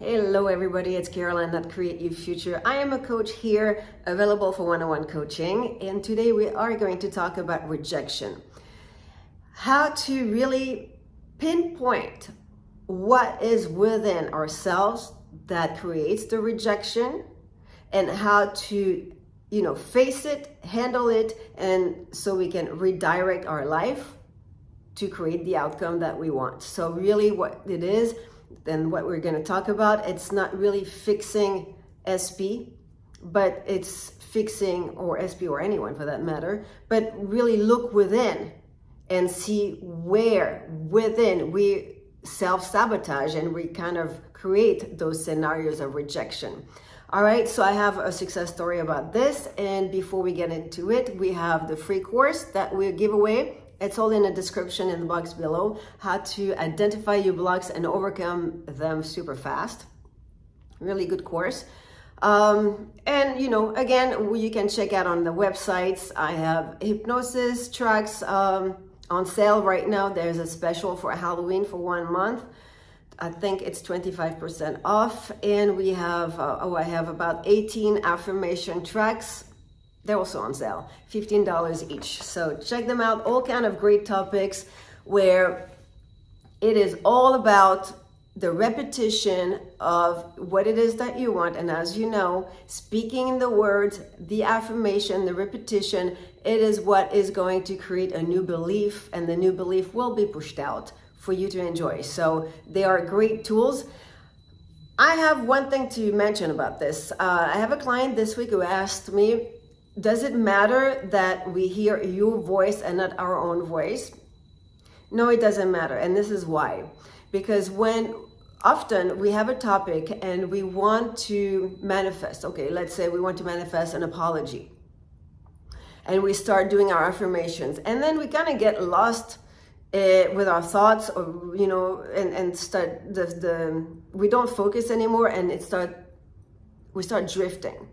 Hello everybody, it's Caroline at Create Your Future. I am a coach here, available for one-on-one coaching, and today we are going to talk about rejection. How to really pinpoint what is within ourselves that creates the rejection, and how to face it, handle it, and so we can redirect our life to create the outcome that we want. So really what it is, then what we're going to talk about, it's not really fixing SP, but it's fixing, or SP or anyone for that matter, but really look within and see where within we self-sabotage and we kind of create those scenarios of rejection. All right, so I have a success story about this, and before we get into it, we have the free course that we give away. It's all in the description in the box below, how to identify your blocks and overcome them super fast. Really good course. And again, you can check out on the websites. I have hypnosis tracks on sale right now. There's a special for Halloween for 1 month. I think it's 25% off. And we have, I have about 18 affirmation tracks. They're also on sale, $15 each. So check them out. All kind of great topics where it is all about the repetition of what it is that you want. And as you know, speaking the words, the affirmation, the repetition, it is what is going to create a new belief, and the new belief will be pushed out for you to enjoy. So they are great tools. I have one thing to mention about this. I have a client this week who asked me, does it matter that we hear your voice and not our own voice? No, it doesn't matter. And this is why. Because when often we have a topic and we want to manifest, okay, let's say we want to manifest an apology. And we start doing our affirmations. And then we kind of get lost with our thoughts, or, and start we don't focus anymore, and we start drifting.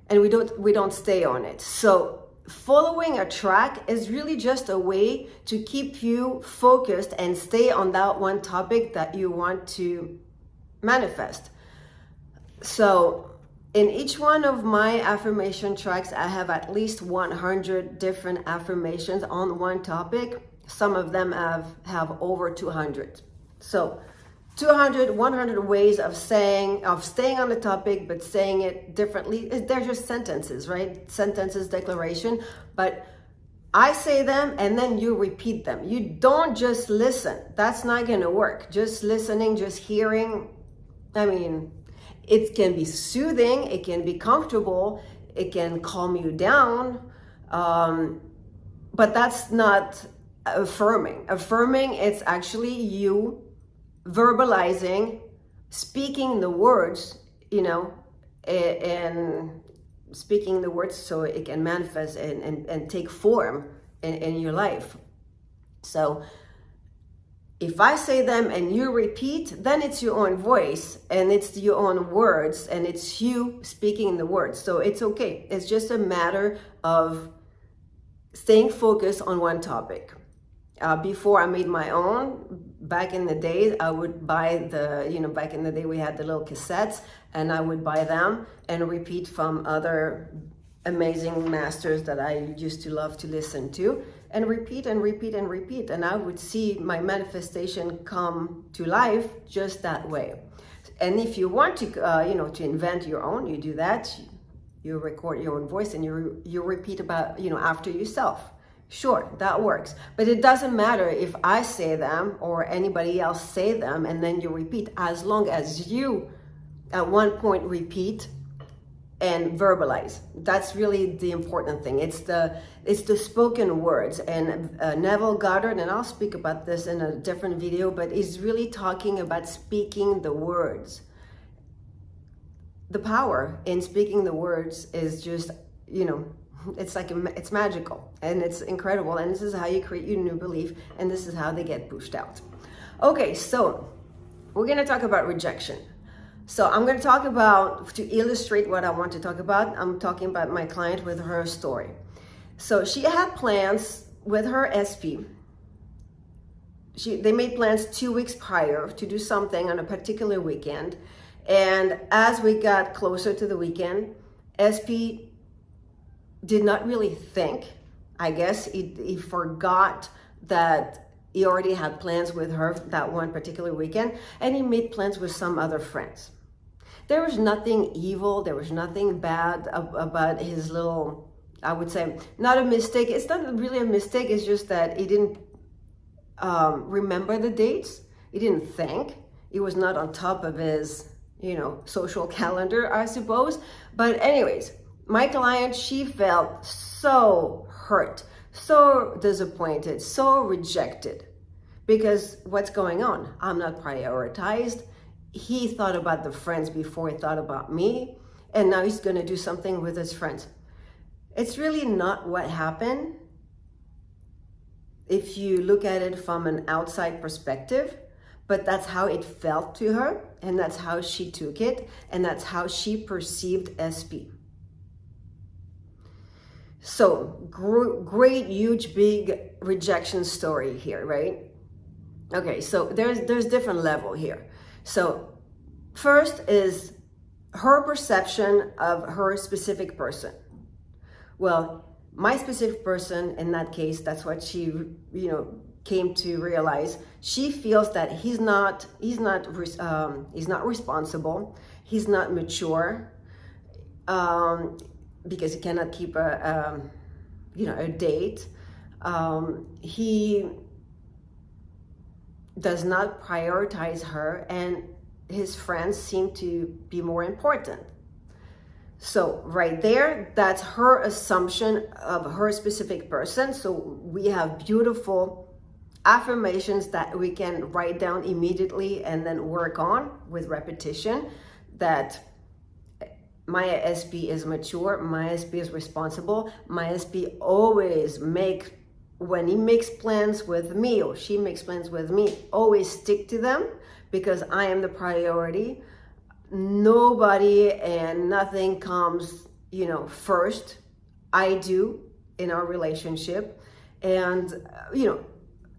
And we don't stay on it. So following a track is really just a way to keep you focused and stay on that one topic that you want to manifest. So in each one of my affirmation tracks, I have at least 100 different affirmations on one topic. Some of them have over 200. So 200, 100 ways of staying on the topic, but saying it differently. They're just sentences, right? Sentences, declaration. But I say them and then you repeat them. You don't just listen. That's not going to work. Just listening, just hearing. I mean, it can be soothing. It can be comfortable. It can calm you down. But that's not affirming. Affirming, it's actually you verbalizing, speaking the words, and speaking the words so it can manifest and take form in your life. So if I say them and you repeat, then it's your own voice and it's your own words and it's you speaking the words. So it's okay. It's just a matter of staying focused on one topic. Before I made my own, back in the day, I would buy back in the day we had the little cassettes, and I would buy them and repeat from other amazing masters that I used to love to listen to, and repeat and repeat and repeat. And I would see my manifestation come to life just that way. And if you want to, to invent your own, you do that. You record your own voice and you repeat about, after yourself. Sure, that works. But it doesn't matter if I say them or anybody else say them and then you repeat, as long as you at one point repeat and verbalize. That's really the important thing. It's the spoken words. And Neville Goddard, and I'll speak about this in a different video, but he's really talking about speaking the words. The power in speaking the words is just, it's magical and it's incredible. And this is how you create your new belief, and this is how they get pushed out. Okay, so we're going to talk about rejection. So I'm going to talk about, to illustrate what I want to talk about, I'm talking about my client with her story. So she had plans with her SP they made plans 2 weeks prior to do something on a particular weekend. And as we got closer to the weekend, SP did not really think. I guess he forgot that he already had plans with her that one particular weekend, and he made plans with some other friends. There was nothing evil, there was nothing bad about his little, I would say, not a mistake. It's not really a mistake, it's just that he didn't remember the dates. He didn't think. He was not on top of his, social calendar, I suppose. But anyways, my client, she felt so hurt, so disappointed, so rejected. Because what's going on? I'm not prioritized. He thought about the friends before he thought about me, and now he's going to do something with his friends. It's really not what happened if you look at it from an outside perspective, but that's how it felt to her, and that's how she took it, and that's how she perceived SP. So great, huge, big rejection story here, right? Okay, so there's different level here. So first is her perception of her specific person. Well, my specific person, in that case, that's what she, came to realize. She feels that he's not responsible. He's not mature, because he cannot keep a date. He does not prioritize her, and his friends seem to be more important. So right there, that's her assumption of her specific person. So we have beautiful affirmations that we can write down immediately and then work on with repetition, that my SP is mature, my SP is responsible, my SP always when he makes plans with me or she makes plans with me, always stick to them because I am the priority. Nobody and nothing comes, first. I do in our relationship. And,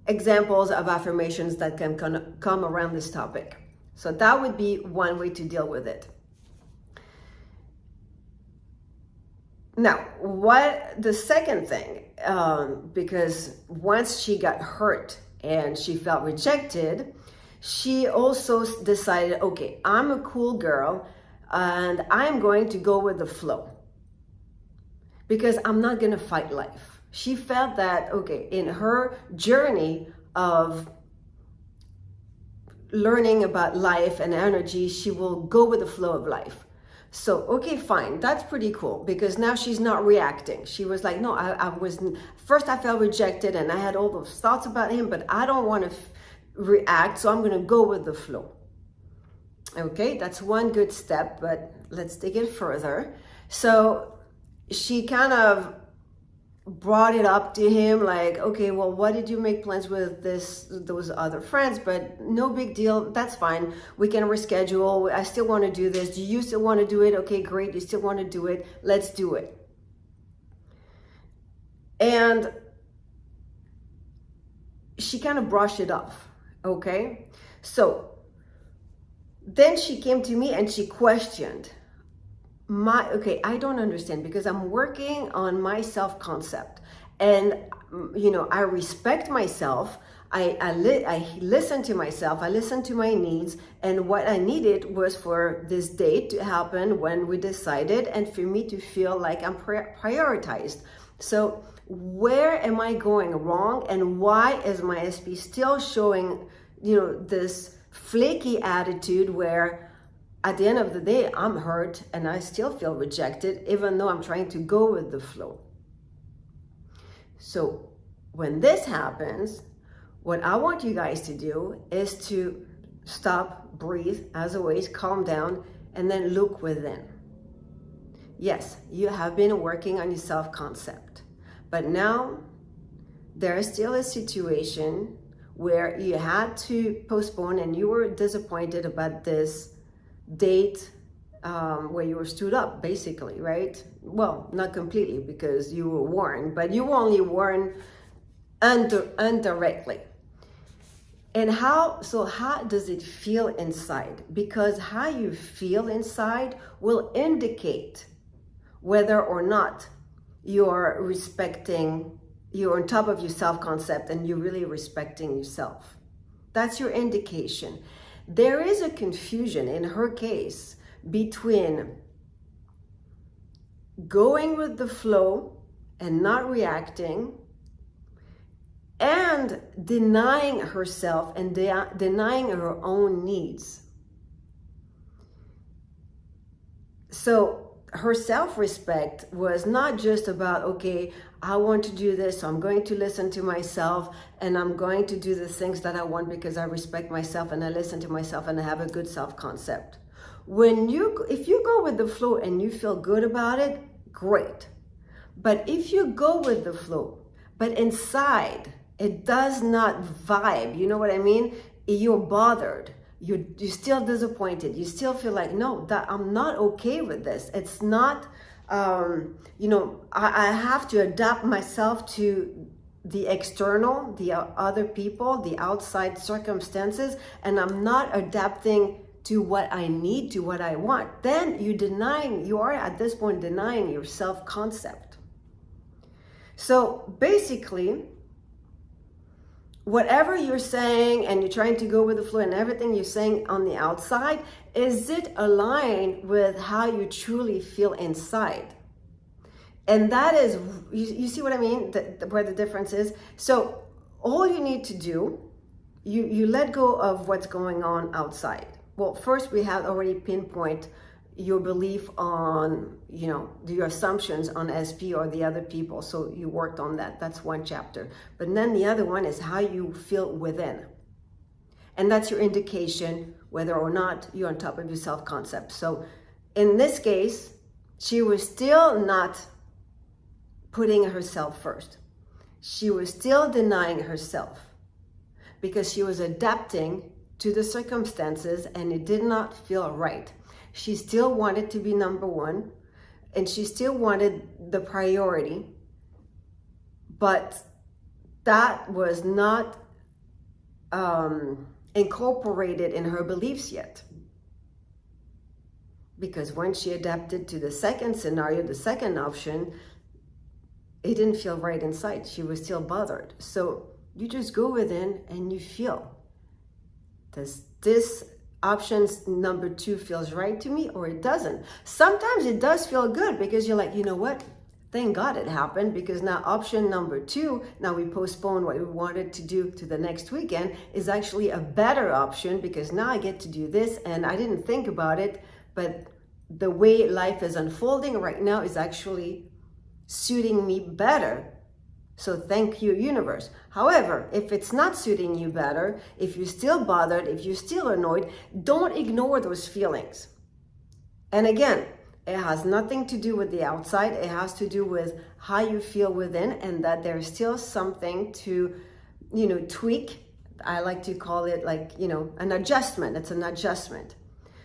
examples of affirmations that can come around this topic. So that would be one way to deal with it. Now, what the second thing, because once she got hurt and she felt rejected, she also decided, okay, I'm a cool girl and I'm going to go with the flow because I'm not going to fight life. She felt that, okay, in her journey of learning about life and energy, she will go with the flow of life. So, okay, fine, that's pretty cool because now she's not reacting. She was like, no, first I felt rejected and I had all those thoughts about him, but I don't want to react, so I'm going to go with the flow. Okay, that's one good step, but let's take it further. So she kind of brought it up to him like, okay, well, why did you make plans with those other friends? But no big deal, that's fine. We can reschedule. I still want to do this. Do you still want to do it? Okay, great. You still want to do it? Let's do it. And she kind of brushed it off. Okay, so then she came to me and she questioned I don't understand because I'm working on my self-concept and I respect myself. I listen to myself, I listen to my needs, and what I needed was for this date to happen when we decided and for me to feel like I'm prioritized. So where am I going wrong, and why is my SP still showing this flaky attitude where at the end of the day I'm hurt and I still feel rejected even though I'm trying to go with the flow? So when this happens, what I want you guys to do is to stop, breathe, as always, calm down, and then look within. Yes, you have been working on your self-concept, but now there is still a situation where you had to postpone and you were disappointed about this date where you were stood up, basically, right? Well, not completely because you were warned, but you were only warned indirectly. And how does it feel inside? Because how you feel inside will indicate whether or not you're on top of your self-concept and you're really respecting yourself. That's your indication. There is a confusion in her case between going with the flow and not reacting, and denying herself and denying her own needs. So her self-respect was not just about, okay, I want to do this, so I'm going to listen to myself and I'm going to do the things that I want because I respect myself and I listen to myself and I have a good self-concept. If you go with the flow and you feel good about it, great. But if you go with the flow, but inside it does not vibe, you know what I mean? You're bothered. You're still disappointed. You still feel like, no, that I'm not okay with this. It's not, I have to adapt myself to the external, the other people, the outside circumstances, and I'm not adapting to what I need, to what I want. Then you are at this point denying your self-concept. So basically, whatever you're saying and you're trying to go with the flow and everything you're saying on the outside, is it aligned with how you truly feel inside? And that is, you see what I mean? Where the difference is? So all you need to do, you let go of what's going on outside. Well, first we have already pinpoint your belief on, your assumptions on SP or the other people. So you worked on that. That's one chapter. But then the other one is how you feel within. And that's your indication whether or not you're on top of your self-concept. So in this case, she was still not putting herself first. She was still denying herself because she was adapting to the circumstances and it did not feel right. She still wanted to be number one and she still wanted the priority, but that was not incorporated in her beliefs yet. Because when she adapted to the second scenario, the second option, it didn't feel right inside. She was still bothered. So you just go within and you feel, does this options number 2 feels right to me or it doesn't? Sometimes it does feel good because you're like, you know what? Thank God it happened, because now option number 2, now we postpone what we wanted to do to the next weekend, is actually a better option because now I get to do this and I didn't think about it, but the way life is unfolding right now is actually suiting me better. So thank you, universe. However, if it's not suiting you better, if you're still bothered, if you're still annoyed, don't ignore those feelings. And again, it has nothing to do with the outside. It has to do with how you feel within, and that there's still something to, tweak. I like to call it an adjustment. It's an adjustment.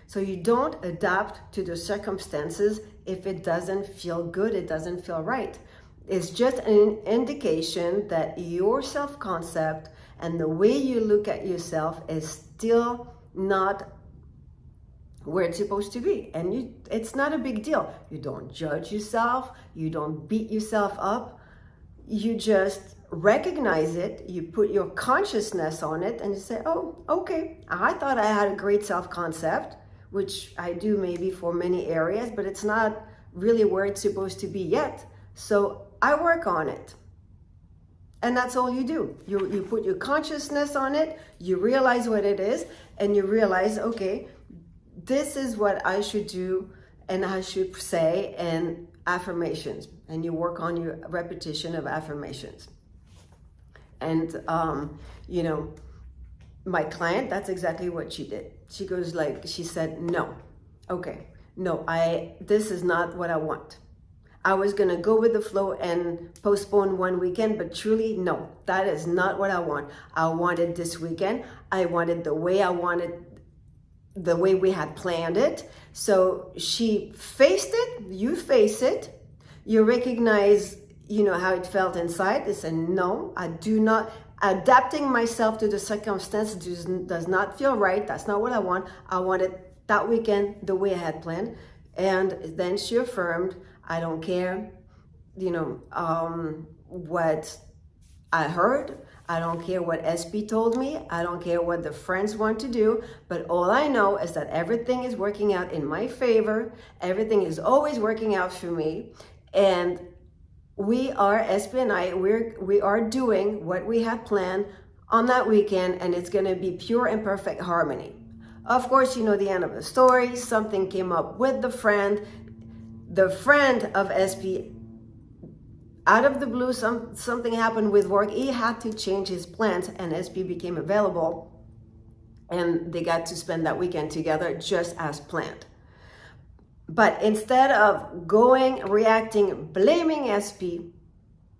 So you don't adapt to the circumstances if it doesn't feel good, it doesn't feel right. It's just an indication that your self-concept and the way you look at yourself is still not where it's supposed to be. And it's not a big deal. You don't judge yourself. You don't beat yourself up. You just recognize it. You put your consciousness on it and you say, oh, okay, I thought I had a great self-concept, which I do maybe for many areas, but it's not really where it's supposed to be yet. So I work on it. And that's all you do. You put your consciousness on it, you realize what it is, and you realize, okay, this is what I should do and I should say, and affirmations. And you work on your repetition of affirmations. And, my client, that's exactly what she did. She goes she said, no, okay, no, this is not what I want. I was going to go with the flow and postpone one weekend, but truly, no, that is not what I want. I wanted this weekend. I wanted the way the way we had planned it. So she faced it, you face it, you recognize, how it felt inside. They said, no, I do not. adapting myself to the circumstances does not feel right. That's not what I want. I want it that weekend the way I had planned. And then she affirmed, I don't care, what I heard. I don't care what SP told me. I don't care what the friends want to do. But all I know is that everything is working out in my favor. Everything is always working out for me. And we are, SP and I, we are doing what we had planned on that weekend, and it's going to be pure and perfect harmony. Of course, you know the end of the story. Something came up with the friend. The friend of SP, out of the blue, something happened with work. He had to change his plans, and SP became available, and they got to spend that weekend together just as planned. But instead of reacting, blaming SP,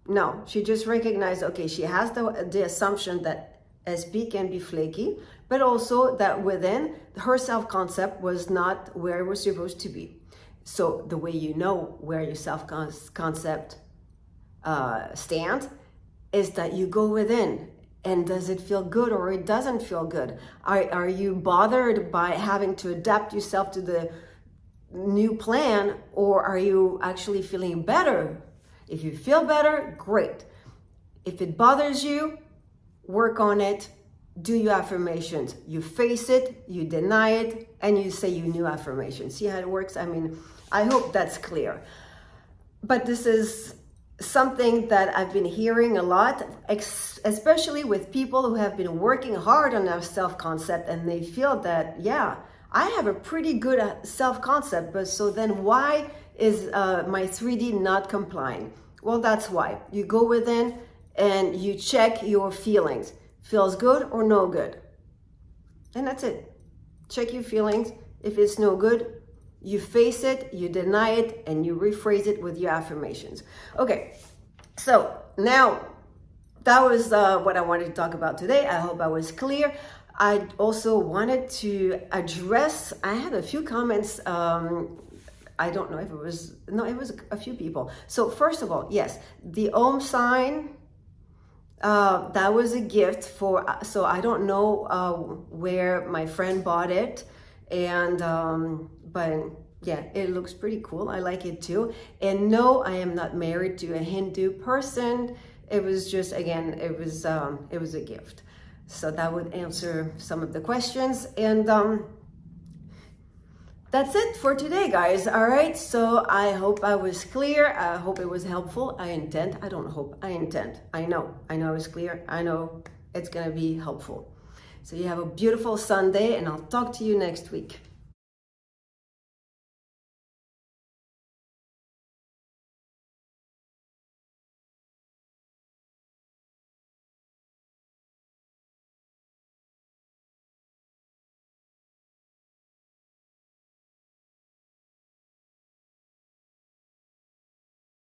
no, she just recognized, okay, she has the assumption that SP can be flaky, but also that within her self-concept was not where it was supposed to be. So the way you know where your self-concept stands is that you go within. And does it feel good or it doesn't feel good? Are you bothered by having to adapt yourself to the new plan, or are you actually feeling better? If you feel better, great. If it bothers you, work on it. Do your affirmations. You face it, you deny it, and you say your new affirmations. See how it works? I mean, I hope that's clear. But this is something that I've been hearing a lot, especially with people who have been working hard on their self-concept, and they feel that, yeah, I have a pretty good self-concept, but so then why is my 3D not complying? Well, that's why. You go within and you check your feelings. Feels good or no good? And that's it. Check your feelings. If it's no good, you face it, you deny it, and you rephrase it with your affirmations. Okay, so now that was what I wanted to talk about today. I hope I was clear. I also wanted to address, I had a few comments, I don't know if it was a few people. So first of all, yes, the Om sign, that was a gift so I don't know where my friend bought it, and but yeah, it looks pretty cool. I like it too. And no, I am not married to a Hindu person. It was just, again, it was a gift. So that would answer some of the questions. And that's it for today, guys. All right. So I hope I was clear. I hope it was helpful. I intend. I don't hope. I intend. I know I was clear. I know it's going to be helpful. So you have a beautiful Sunday, and I'll talk to you next week.